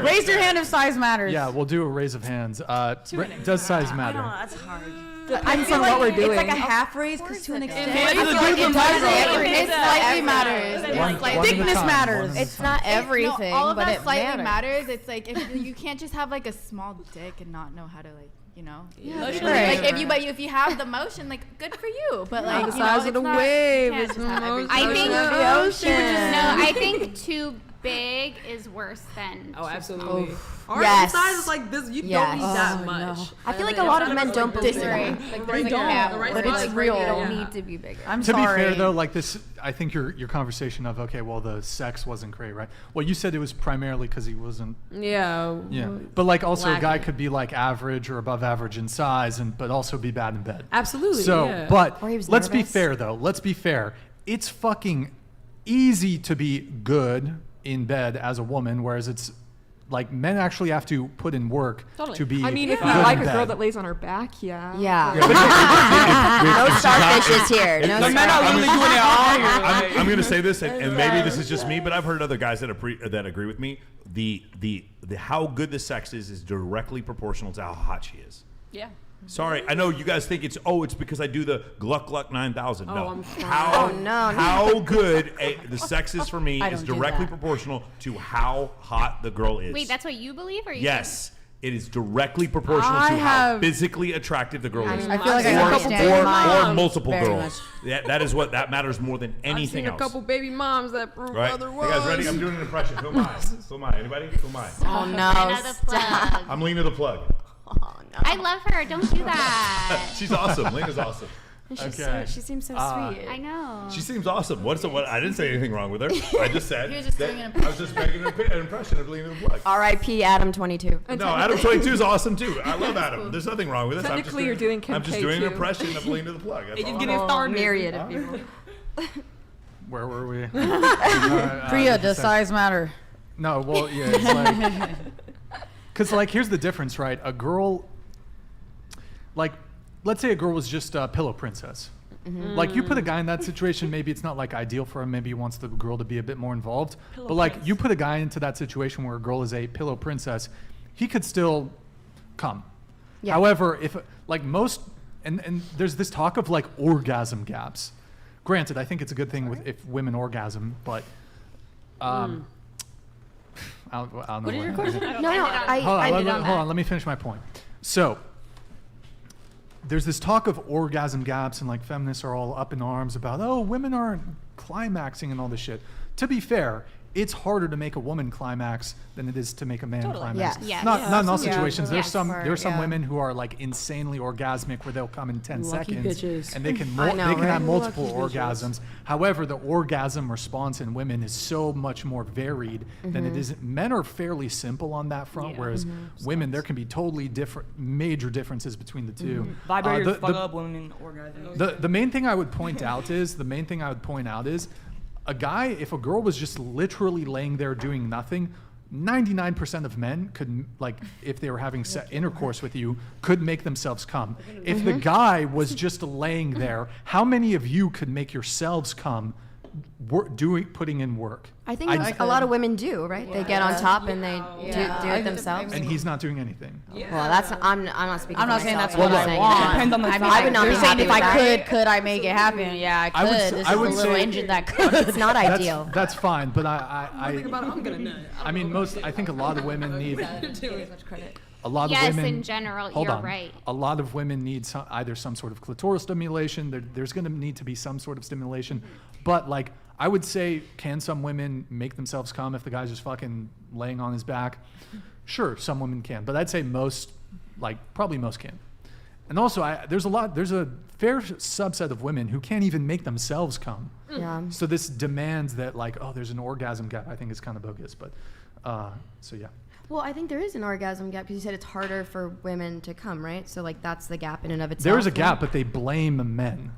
Raise your hand if size matters. Yeah, we'll do a raise of hands. Does size matter? That's hard. Depends on what we're doing. It's like a half raise because to an extent. It slightly matters. Thickness matters. It's not everything, all of but that it slightly matters. It's like if you can't just have like a small dick and not know how to if you have the motion, like good for you. But like the size of the wave is I think too big is worse than. Oh, absolutely. Our size is like this. You don't need that much. No. I feel like a lot of men don't believe disagree. They don't. but it's real. You don't need to be bigger. I'm to sorry. be fair, though, like this, I think your conversation of, okay, well, the sex wasn't great, right? Well, you said it was primarily because he wasn't. Yeah. But like also a guy could be like average or above average in size, but also be bad in bed. Absolutely. So, but let's be nervous. fair, though. Let's be fair. It's fucking easy to be good in bed as a woman, whereas it's like men actually have to put in work to be. I mean, if you good like in a bed. girl that lays on her back, Yeah. No starfishes here. No The men are literally doing it all. I'm going to say this, and maybe this is just me, but I've heard other guys that agree with me. The how good the sex is directly proportional to how hot she is. Yeah. Sorry, I know you guys think it's because I do the Gluck Gluck 9000. No, no. How good the sex is for me is directly proportional to how hot the girl is. Wait, that's what you believe, or you? Yes, it is directly proportional to how physically attractive the girl is. I feel like I understand or multiple girls. That matters more than anything I've seen else. a couple baby moms that prove Right? otherwise. You guys ready? I'm doing an impression. Who am I? Who am I? Anybody? Who am I? Oh no. Lena the plug. I'm Lena the plug. Oh no. I love her. Don't do that. She's awesome. Lena's awesome. She seems so sweet. I know. She seems awesome. What? I didn't say anything wrong with her. I just said You're just doing an impression. I was just making an impression of Lena the plug. R.I.P. Adam 22. No, Adam 22 is awesome too. I love Adam. There's nothing wrong with this. Technically, you're doing Kim I'm just K doing an too. impression of Lena the plug. That's all. getting started. Myriad of people. Where were we? Priya, does size matter? No, well, yeah, it's like, because like here's the difference, right? A girl, like, let's say a girl was just a pillow princess. Like you put a guy in that situation, maybe it's not like ideal for him. Maybe he wants the girl to be a bit more involved. But like you put a guy into that situation where a girl is a pillow princess, he could still come. Yeah. However, if like most, and there's this talk of like orgasm gaps. Granted, I think it's a good thing if women orgasm, but I don't know. What is your question? Hold on, let me finish my point. So, there's this talk of orgasm gaps, and like feminists are all up in arms about, oh, women aren't climaxing and all this shit. To be fair, it's harder to make a woman climax than it is to make a man climax. Yes. Not in all situations. Yes. There's some women who are like insanely orgasmic where they'll come in 10 Lucky seconds bitches. and they can I know, have right? multiple Lucky orgasms. However, the orgasm response in women is so much more varied than it is. Men are fairly simple on that front, whereas women, there can be totally different, major differences between the two. Vibrators fuck up women orgasm. The main thing I would point out is a guy, if a girl was just literally laying there doing nothing, 99% of men could, like, if they were having intercourse with you, could make themselves come. If the guy was just laying there, how many of you could make yourselves come putting in work? I think a lot of women do, right? They get on top and they do it themselves. And he's not doing anything. Well, that's I'm not speaking. I'm not for saying that's myself. what I'm I saying want. that. Depends on the I mean, size. I would not you're be saying happy if with I that. could I make it happen? Yeah, I could. This is a would little say- engine that could. It's not ideal. That's fine, but Think about it, I'm gonna nut. I mean, I think a lot of women need. A lot Yes, of women. in general, hold you're on. right. A lot of women need either some sort of clitoral stimulation. There's going to need to be some sort of stimulation, but like I would say, can some women make themselves come if the guy's just fucking laying on his back? Sure, some women can, but I'd say most, like probably most can. And also, there's a fair subset of women who can't even make themselves come. Yeah. So this demands that like, oh, there's an orgasm gap. I think it's kind of bogus, but so yeah. Well, I think there is an orgasm gap because you said it's harder for women to come, right? So like that's the gap in and of itself. There is a gap, but they blame men.